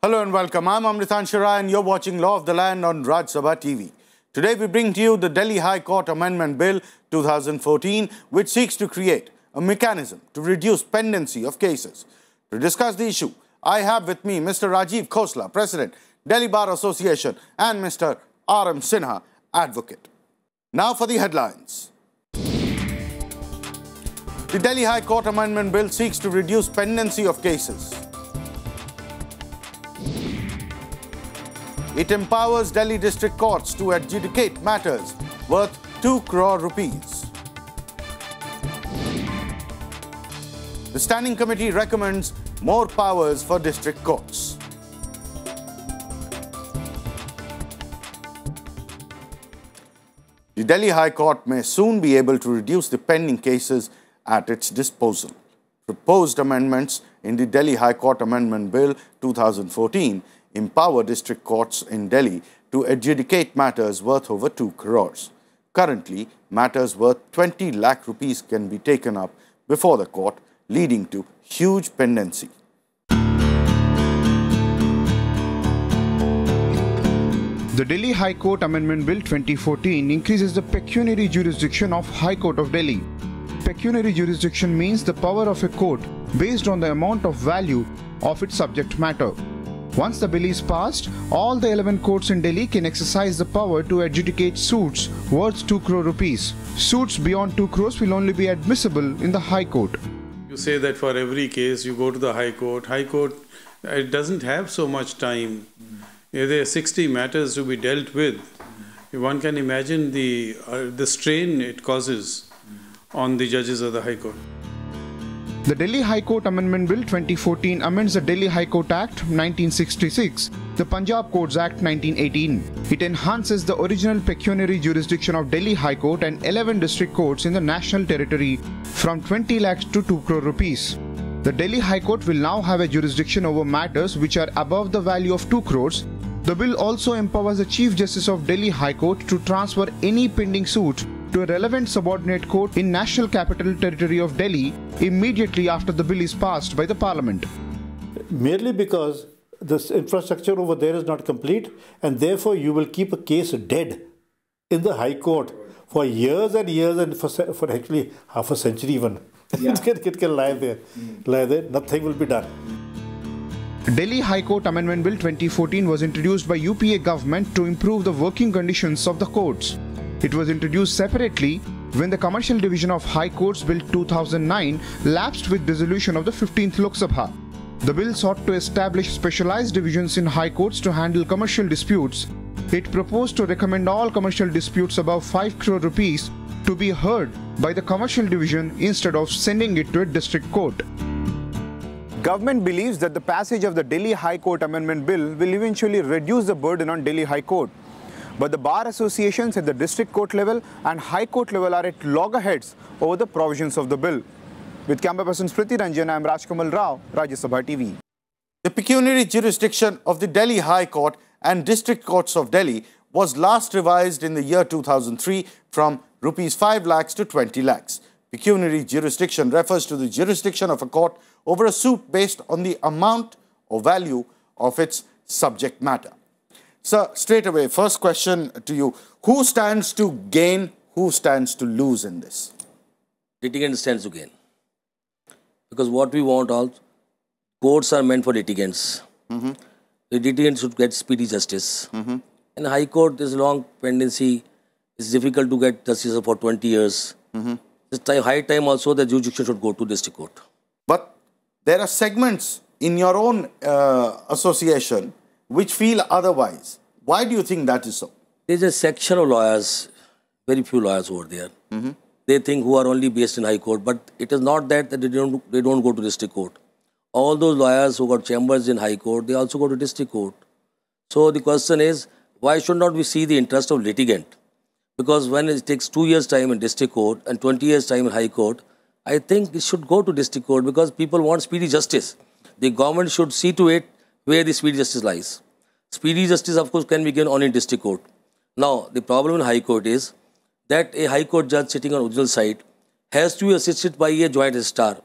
Hello and welcome. I'm Amritanshu Rai and you're watching Law of the Land on Raj Sabha TV. Today we bring to you the Delhi High Court Amendment Bill 2014, which seeks to create a mechanism to reduce pendency of cases. To discuss the issue, I have with me Mr. Rajiv Khosla, President, Delhi Bar Association, and Mr. R.M. Sinha, Advocate. Now for the headlines. The Delhi High Court Amendment Bill seeks to reduce pendency of cases. It empowers Delhi district courts to adjudicate matters worth 2 crore rupees. The Standing Committee recommends more powers for district courts. The Delhi High Court may soon be able to reduce the pending cases at its disposal. Proposed amendments in the Delhi High Court Amendment Bill 2014 empower district courts in Delhi to adjudicate matters worth over 2 crores. Currently, matters worth 20 lakh rupees can be taken up before the court, leading to huge pendency. The Delhi High Court Amendment Bill 2014 increases the pecuniary jurisdiction of High Court of Delhi. Pecuniary jurisdiction means the power of a court based on the amount of value of its subject matter. Once the bill is passed, all the 11 courts in Delhi can exercise the power to adjudicate suits worth 2 crore rupees. Suits beyond 2 crores will only be admissible in the High Court. You say that for every case you go to the High Court. High Court, it doesn't have so much time. There are 60 matters to be dealt with. One can imagine the strain it causes on the judges of the High Court. The Delhi High Court Amendment Bill 2014 amends the Delhi High Court Act 1966, the Punjab Courts Act 1918. It enhances the original pecuniary jurisdiction of Delhi High Court and 11 district courts in the national territory from 20 lakhs to 2 crore rupees. The Delhi High Court will now have a jurisdiction over matters which are above the value of 2 crores. The bill also empowers the Chief Justice of Delhi High Court to transfer any pending suit to a relevant subordinate court in National Capital Territory of Delhi immediately after the bill is passed by the Parliament. Merely because the infrastructure over there is not complete, and therefore you will keep a case dead in the High Court for years and years, and for actually half a century even. Yeah. It can lie there. Nothing will be done. Delhi High Court Amendment Bill 2014 was introduced by UPA government to improve the working conditions of the courts. It was introduced separately when the Commercial Division of High Courts Bill 2009 lapsed with dissolution of the 15th Lok Sabha. The bill sought to establish specialized divisions in high courts to handle commercial disputes. It proposed to recommend all commercial disputes above 5 crore rupees to be heard by the Commercial Division instead of sending it to a district court. Government believes that the passage of the Delhi High Court Amendment Bill will eventually reduce the burden on Delhi High Court. But the bar associations at the district court level and high court level are at loggerheads over the provisions of the bill. With camera person Priti Ranjan, I am Rajkamal Rao, Rajya Sabha TV. The pecuniary jurisdiction of the Delhi High Court and district courts of Delhi was last revised in the year 2003 from rupees 5 lakhs to 20 lakhs. Pecuniary jurisdiction refers to the jurisdiction of a court over a suit based on the amount or value of its subject matter. Sir, straight away, first question to you. Who stands to gain, who stands to lose in this? Litigant stands to gain. Because what we want all, courts are meant for litigants. The litigant should get speedy justice. In High Court, there's long pendency. It's difficult to get justice for 20 years. It's high time also the jurisdiction should go to district court. But there are segments in your own association which feel otherwise. Why do you think that is so? There's a section of lawyers, very few lawyers over there. They think who are only based in High Court, but it is not that they don't go to district court. All those lawyers who got chambers in High Court, they also go to district court. So the question is, why should not we see the interest of litigant? Because when it takes 2 years' time in district court and 20 years' time in High Court, I think it should go to district court because people want speedy justice. The government should see to it where the speedy justice lies. Speedy justice, of course, can be given only in district court. Now, the problem in High Court is that a High Court judge sitting on original side has to be assisted by a joint registrar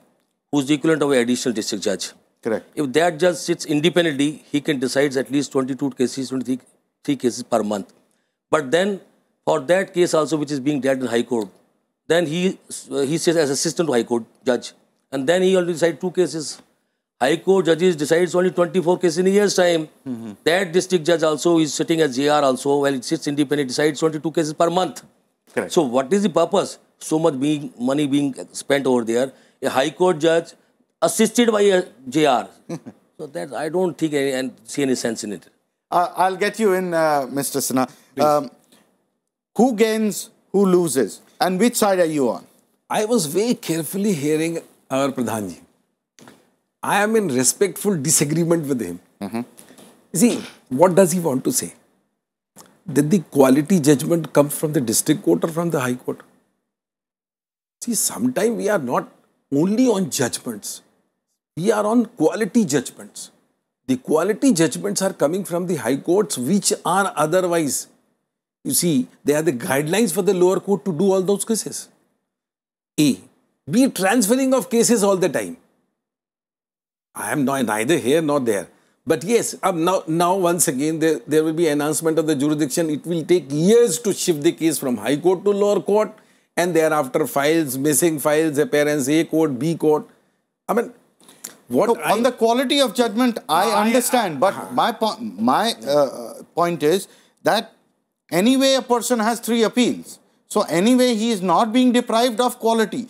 who is the equivalent of an additional district judge. Correct. If that judge sits independently, he can decide at least 22 cases, 23 cases per month. But then, for that case also which is being dealt in High Court, then he sits as assistant to High Court judge. And then he only decides 2 cases. High Court judges decides only 24 cases in a year's time. That district judge also is sitting as JR also, while it sits independent, decides 22 cases per month. Correct. So what is the purpose? So much money being spent over there. A High Court judge assisted by a JR. So that I don't think and see any sense in it. I'll get you in, Mr. Sinha. Who gains, who loses, and which side are you on? I was very carefully hearing our Pradhanji. I am in respectful disagreement with him. See, what does he want to say? That the quality judgment comes from the district court or from the High Court? See, sometimes we are not only on judgments. We are on quality judgments. The quality judgments are coming from the High Courts, which are otherwise. You see, they are the guidelines for the lower court to do all those cases. A. B. Transferring of cases all the time. I am neither here nor there. But yes, now once again, there will be announcement of the jurisdiction. It will take years to shift the case from High Court to lower court. And thereafter files, missing files, appearance, A court, B court. I mean, on the quality of judgment, I understand. But my point is that anyway a person has 3 appeals. So anyway he is not being deprived of quality.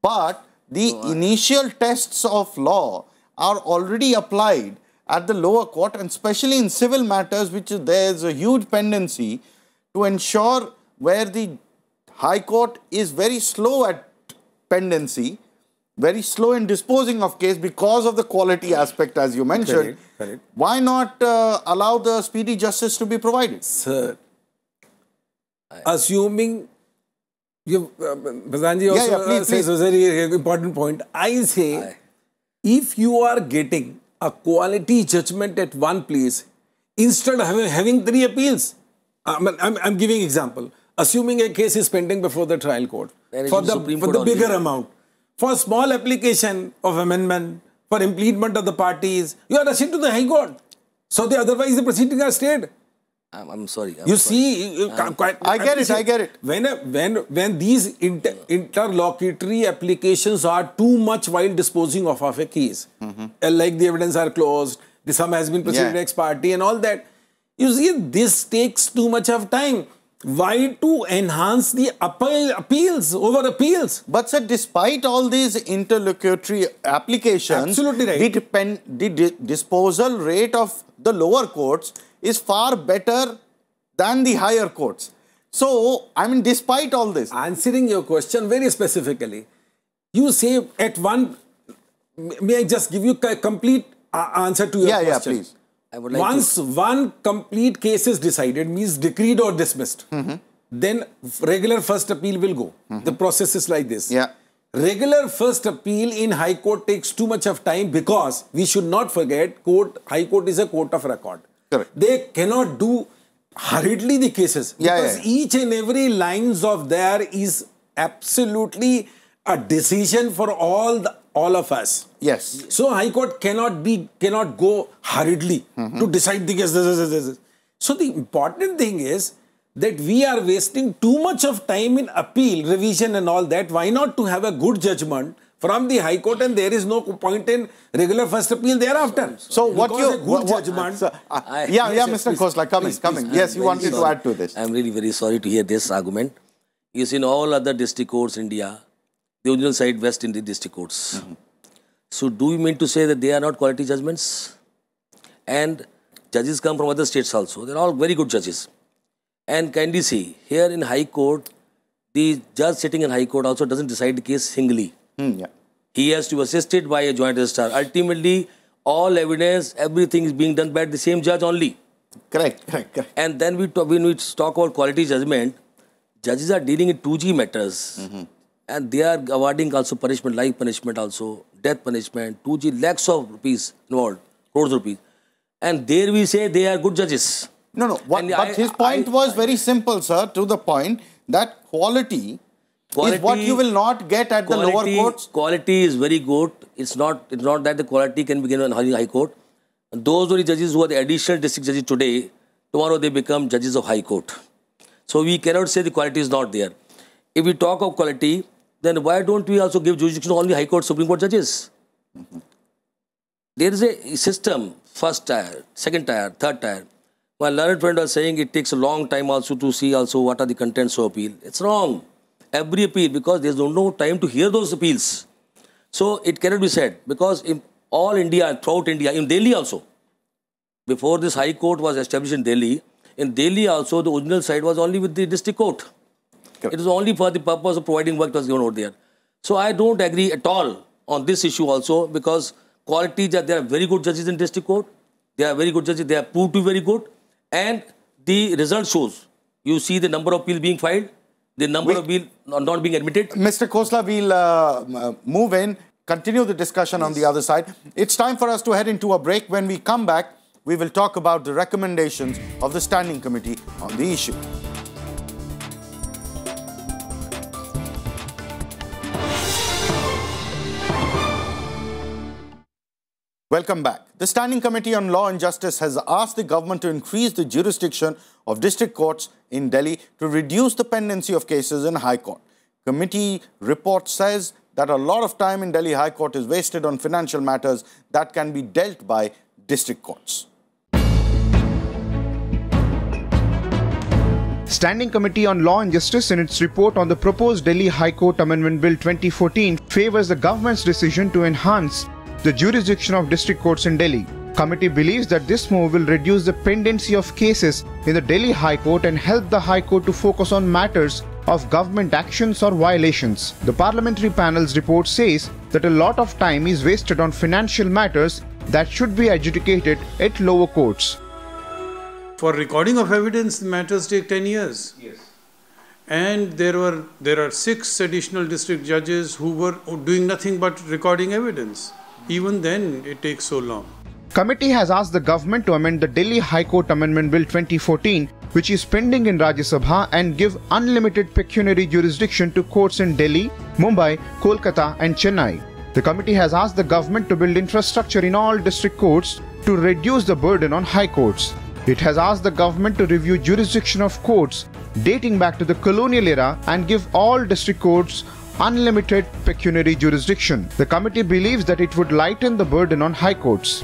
But the initial tests of law are already applied at the lower court, and especially in civil matters, which there is a huge pendency to ensure where the High Court is very slow at pendency, very slow in disposing of case because of the quality aspect, as you mentioned. Correct. Why not allow the speedy justice to be provided? Sir, assuming you, Pradhanji also says a very important point. I say, if you are getting a quality judgment at one place, instead of having 3 appeals, I'm giving example. Assuming a case is pending before the trial court for the bigger amount, for small application of amendment, for impleadment of the parties, you are rushing to the High Court. So otherwise the proceedings are stayed. I'm sorry. See, I get it. When these interlocutory applications are too much while disposing of a case, like the evidence are closed, the sum has been proceeded ex parte and all that, you see, this takes too much of time. Why to enhance the appeals over appeals? But sir, despite all these interlocutory applications, absolutely right, the disposal rate of the lower courts is far better than the higher courts. So, I mean, despite all this. Answering your question very specifically, you say at one, may I just give you a complete answer to your question? Yeah, please. Once one complete case is decided, means decreed or dismissed, then regular first appeal will go. The process is like this. Regular first appeal in High Court takes too much of time because we should not forget High Court is a court of record. Correct. They cannot do hurriedly the cases because each and every lines of there is absolutely a decision for all of us. Yes. So High Court cannot go hurriedly to decide the case. So the important thing is that we are wasting too much of time in appeal, revision and all that. Why not to have a good judgment from the High Court, and there is no point in regular first appeal thereafter. So what you good judgment? Mr. Khosla, coming. Yes, you wanted to add to this. I'm really very sorry to hear this argument. You see, in all other district courts in India, the original side vests in the district courts. So do you mean to say that they are not quality judgments? And judges come from other states also. They're all very good judges. And kindly see, here in High Court, the judge sitting in High Court also doesn't decide the case singly. He has to be assisted by a joint registrar. Ultimately, all evidence, everything is being done by the same judge only. Correct. And then when we talk about quality judgment, judges are dealing in 2G matters. And they are awarding also punishment, life punishment also, death punishment, 2G, lakhs of rupees involved, crores of rupees. And there we say they are good judges. But his point was very simple, sir, to the point that quality is what you will not get at the lower courts? Quality is very good. It's not that the quality can begin in High Court. Those are the judges who are the additional district judges today, tomorrow they become judges of High Court. So we cannot say the quality is not there. If we talk of quality, then why don't we also give jurisdiction to only High Court, Supreme Court judges? There is a system, first tier, second tier, third tier. My learned friend was saying it takes a long time also to see also what are the contents of appeal. It's wrong. Every appeal, because there's no time to hear those appeals. So it cannot be said, because in all India, throughout India, in Delhi also, before this High Court was established in Delhi also the original site was only with the district court. It was only for the purpose of providing work that was given over there. So I don't agree at all on this issue also, because quality, there are very good judges in district court. They are very good judges. They are proved to be very good. And the result shows. You see the number of appeals being filed, the number of appeals not being admitted. Mr. Khosla, we'll move in, continue the discussion on the other side. It's time for us to head into a break. When we come back, we will talk about the recommendations of the Standing Committee on the issue. Welcome back. The Standing Committee on Law and Justice has asked the government to increase the jurisdiction of district courts in Delhi to reduce the pendency of cases in High Court. Committee report says that a lot of time in Delhi High Court is wasted on financial matters that can be dealt by district courts. Standing Committee on Law and Justice in its report on the proposed Delhi High Court Amendment Bill 2014 favors the government's decision to enhance the jurisdiction of district courts in Delhi. Committee believes that this move will reduce the pendency of cases in the Delhi High Court and help the High Court to focus on matters of government actions or violations. The parliamentary panel's report says that a lot of time is wasted on financial matters that should be adjudicated at lower courts. For recording of evidence, matters take 10 years. Yes. And there are 6 additional district judges who were doing nothing but recording evidence. Even then, it takes so long. Committee has asked the government to amend the Delhi High Court Amendment Bill 2014, which is pending in Rajya Sabha, and give unlimited pecuniary jurisdiction to courts in Delhi, Mumbai, Kolkata and Chennai. The committee has asked the government to build infrastructure in all district courts to reduce the burden on high courts. It has asked the government to review jurisdiction of courts dating back to the colonial era and give all district courts unlimited pecuniary jurisdiction. The committee believes that it would lighten the burden on high courts.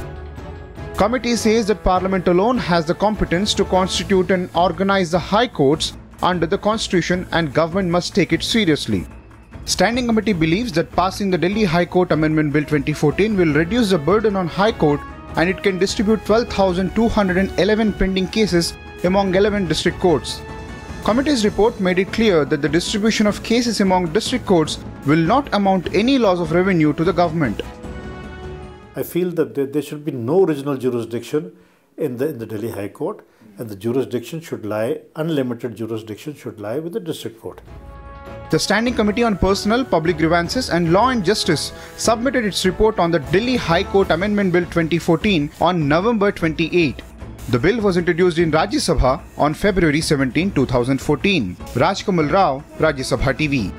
Committee says that Parliament alone has the competence to constitute and organize the high courts under the Constitution, and government must take it seriously. Standing Committee believes that passing the Delhi High Court Amendment Bill 2014 will reduce the burden on High Court, and it can distribute 12,211 pending cases among 11 district courts. Committee's report made it clear that the distribution of cases among district courts will not amount any loss of revenue to the government. I feel that there should be no original jurisdiction in the Delhi High Court, and the jurisdiction should lie, unlimited jurisdiction should lie with the district court. The Standing Committee on Personal, Public Grievances and Law and Justice submitted its report on the Delhi High Court Amendment Bill 2014 on November 28. The bill was introduced in Rajya Sabha on February 17, 2014. Rajkamal Rao, Rajya Sabha TV.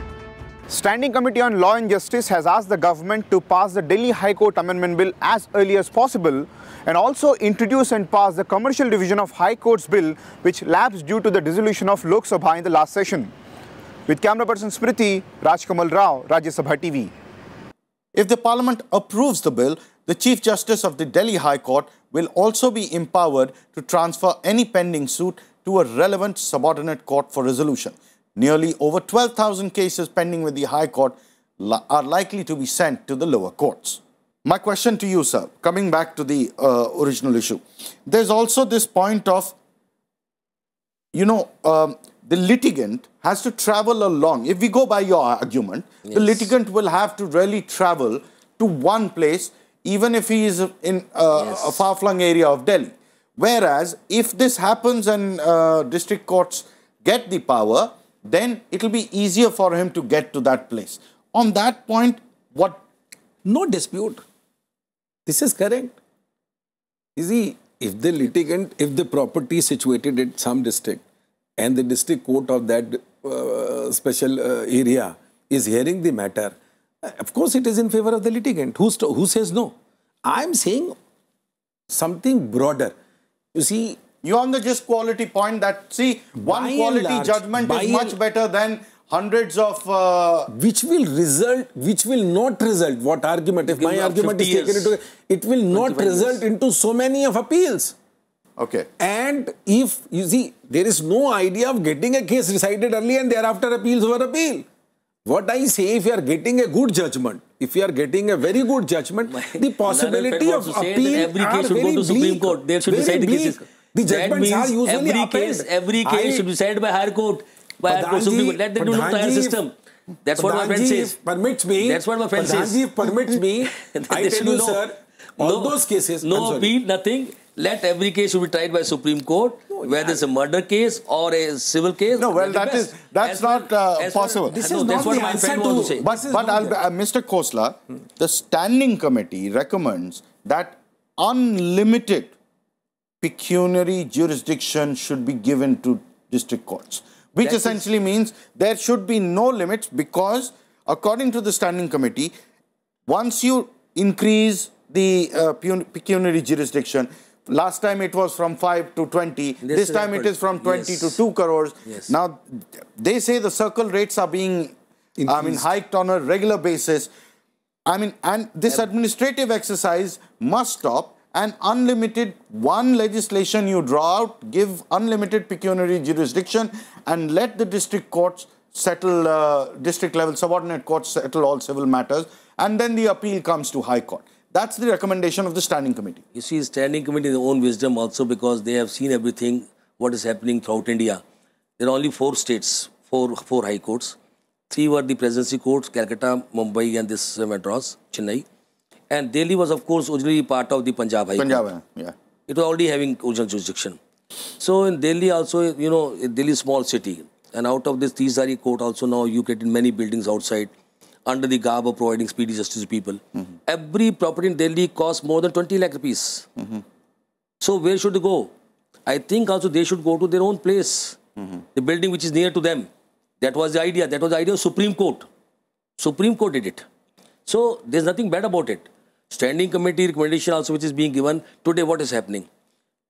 Standing Committee on Law and Justice has asked the government to pass the Delhi High Court Amendment Bill as early as possible, and also introduce and pass the Commercial Division of High Courts Bill, which lapsed due to the dissolution of Lok Sabha in the last session. With camera person Smriti, Rajkamal Rao, Rajya Sabha TV. If the Parliament approves the bill, the Chief Justice of the Delhi High Court will also be empowered to transfer any pending suit to a relevant subordinate court for resolution. Nearly over 12,000 cases pending with the High Court are likely to be sent to the lower courts. My question to you, sir, coming back to the original issue, there's also this point of, the litigant has to travel along. If we go by your argument, yes, the litigant will have to really travel to one place, even if he is in a far-flung area of Delhi. Whereas, if this happens and district courts get the power, then it will be easier for him to get to that place. On that point, what? No dispute. This is correct. You see, if the litigant, if the property is situated at some district, and the district court of that special area is hearing the matter, of course it is in favor of the litigant. Who says no? I am saying something broader. You see, you're on the just quality point that, see, one quality judgment is much better than hundreds of... which will not result, what argument, if my argument is taken into, it will not result into so many of appeals. Okay. And if, you see, there is no idea of getting a case decided early and thereafter appeals over appeal. What I say, if you are getting a good judgment, if you are getting a very good judgment, the possibility of appeal every case should go to Supreme Court. They should decide the cases. The judgments are usually every case should be decided by higher court. Supreme Court. Let them do the trial system. That's what my friend says. Permits me. That's what my friend says. If permits me, I tell you, sir, all those cases. No appeal, nothing. Let every case should be tried by Supreme Court, whether it's a murder case or a civil case. No, well, that's not possible. This is that's what my friend wants to say. But Mr. Khosla, the standing committee recommends that unlimited pecuniary jurisdiction should be given to district courts, which essentially means there should be no limits, because according to the standing committee, once you increase the pecuniary jurisdiction, last time it was from 5 to 20, this time it is from 20 to 2 crores. Yes. Now, they say the circle rates are being hiked on a regular basis. And this administrative exercise must stop. And unlimited, one legislation you draw out, give unlimited pecuniary jurisdiction and let the district courts settle, district level subordinate courts settle all civil matters, and then the appeal comes to High Court. That's the recommendation of the standing committee. You see, standing committee in their own wisdom also, because they have seen everything, what is happening throughout India. There are only 4 states, four high courts. 3 were the presidency courts, Calcutta, Mumbai and this Madras, Chennai. And Delhi was, of course, originally part of the Punjab High Court. Yeah. It was already having original jurisdiction. So in Delhi also, you know, Delhi is a small city. And out of this Tisari court also now you get in many buildings outside under the garb of providing speedy justice to people. Every property in Delhi costs more than 20 lakh rupees. So where should they go? I think also they should go to their own place. The building which is near to them. That was the idea. That was the idea of Supreme Court. Supreme Court did it. So there's nothing bad about it. Standing committee recommendation also which is being given. Today what is happening?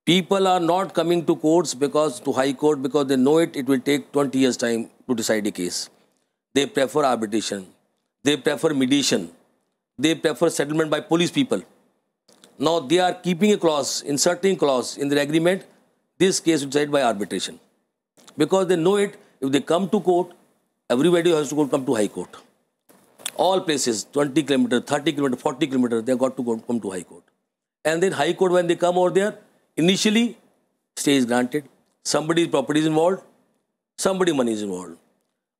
People are not coming to courts to High Court because they know it will take 20 years time to decide a case. They prefer arbitration. They prefer mediation. They prefer settlement by police people. Now they are keeping a clause, inserting clause in their agreement, this case is decided by arbitration. Because they know it, if they come to court, everybody has to come to High Court. All places, 20 kilometers, 30 kilometers, 40 kilometers, they have got to come to High Court. And then High Court, when they come over there, initially, stay is granted. Somebody's property is involved, somebody's money is involved.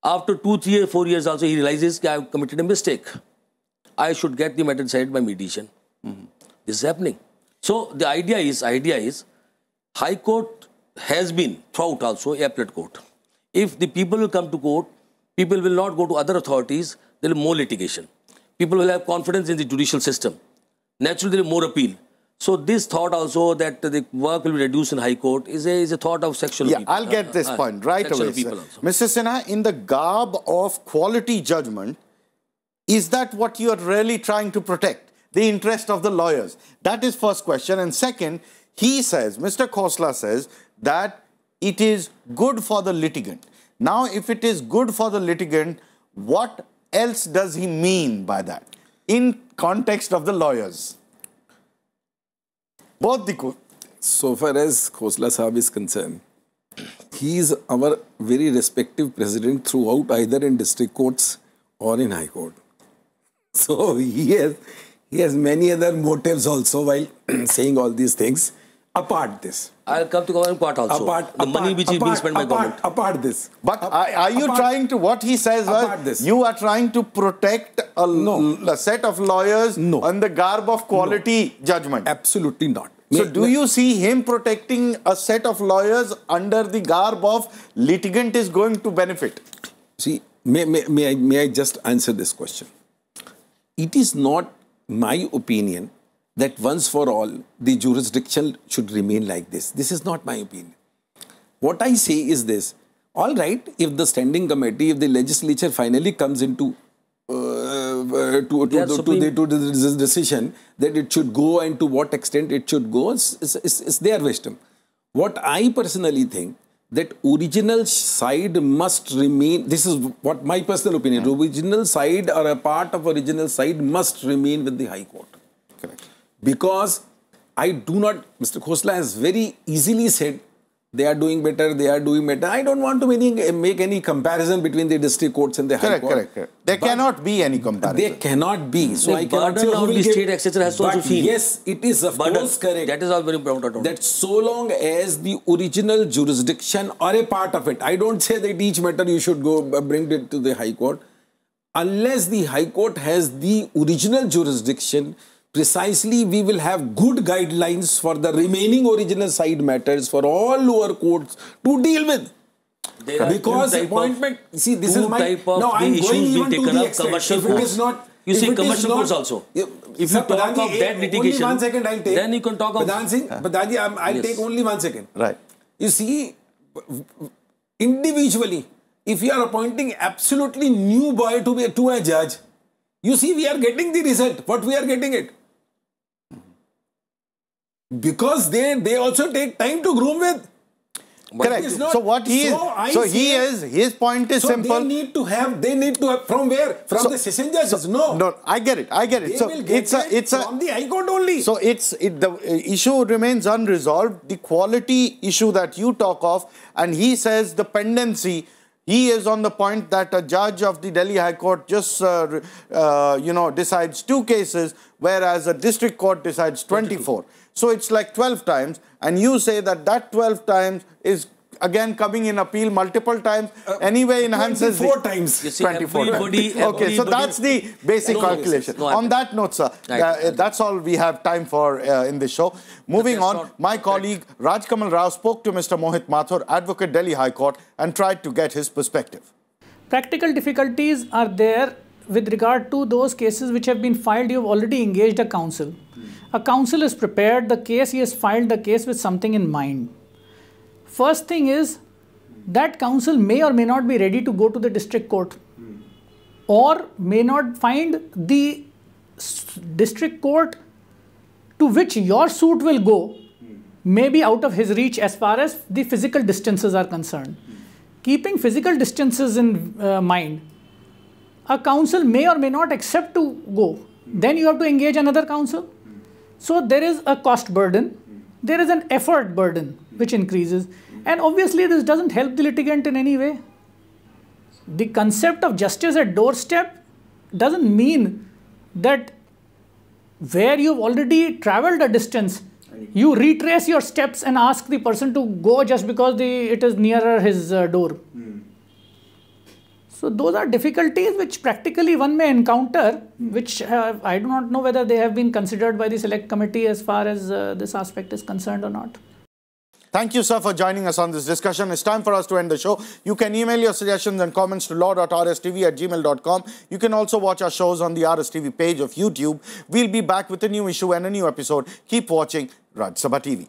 After 2, 3, or 4 years also, he realizes that I have committed a mistake. I should get the matter decided by mediation. This is happening. So the idea is, High Court has been throughout also a appellate court. If the people will come to court, people will not go to other authorities, there will be more litigation. People will have confidence in the judicial system. Naturally, there will be more appeal. So this thought also that the work will be reduced in High Court is a thought of sexual people. I'll get this point right away. Mr. Sinha, in the garb of quality judgment, is that what you are really trying to protect? The interest of the lawyers? That is first question. And second, he says, Mr. Khosla says that it is good for the litigant. Now, if it is good for the litigant, what else does he mean by that in context of the lawyers? So far as Khosla Sahab is concerned, he is our very respective president throughout, either in district courts or in High Court. So he has many other motives also while saying all these things. Apart this. I'll come to government part also. The money which is being spent by government. Apart this. But are you trying to, what he says was, you are trying to protect a set of lawyers on the garb of quality judgment? Absolutely not. So do you see him protecting a set of lawyers under the garb of litigant is going to benefit? See, may I just answer this question? It is not my opinion that once for all, the jurisdiction should remain like this. This is not my opinion. What I say is this, All right, if the standing committee, if the legislature finally comes into to this decision that it should go and to what extent it should go, it's their wisdom. What I personally think, that original side must remain, this is what my personal opinion, original side or a part of original side must remain with the High Court. Correct. Because I do not, Mr. Khosla has very easily said, they are doing better, they are doing better. I don't want to make any comparison between the district courts and the High Court. Correct. There cannot be any comparison. There cannot be. So I cannot say burden of the state etc. has to also feel. Yes, it is of course correct. That is all very important. That so long as the original jurisdiction or a part of it, I don't say that each matter you should go bring it to the High Court. Unless the High Court has the original jurisdiction, precisely we will have good guidelines for the remaining original side matters for all lower courts to deal with. Because appointment, see, this is my, now I am going even to the extent, if it is not, you see commercial courts also. If you talk of that litigation, only 1 second I'll take. Then you can talk of... Pradhanji, I'll take only 1 second. Right. You see, individually, if you are appointing absolutely new boy to a judge, you see we are getting the result, what we are getting it. Because they also take time to groom with. Correct. So what he is, his point is simple. They need to have, from where? From the session judges? No, I get it. So it's from the High Court only. So the issue remains unresolved. The quality issue that you talk of, and he says the pendency. He is on the point that a judge of the Delhi High Court just, decides 2 cases, whereas a district court decides 24. So it's like 12 times. And you say that 12 times is again coming in appeal multiple times. Anyway, enhances 24 times. You see, 24 times. Okay, so that's the basic calculation. On that note, sir, that's all we have time for in this show. Moving on, my colleague Rajkamal Rao spoke to Mr. Mohit Mathur, advocate Delhi High Court, and tried to get his perspective. Practical difficulties are there with regard to those cases which have been filed. You have already engaged a counsel. A counsel is prepared the case, he has filed the case with something in mind. First thing is that counsel may or may not be ready to go to the district court or may not find the district court to which your suit will go may be out of his reach as far as the physical distances are concerned. Keeping physical distances in mind, a counsel may or may not accept to go. Then you have to engage another counsel. So there is a cost burden, there is an effort burden which increases, and obviously this doesn't help the litigant in any way. The concept of justice at doorstep doesn't mean that where you've already traveled a distance, you retrace your steps and ask the person to go just because it is nearer his door. So those are difficulties which practically one may encounter, which I do not know whether they have been considered by the select committee as far as this aspect is concerned or not. Thank you, sir, for joining us on this discussion. It's time for us to end the show. You can email your suggestions and comments to law.rstv@gmail.com. You can also watch our shows on the RSTV page of YouTube. We'll be back with a new issue and a new episode. Keep watching Raj Sabha TV.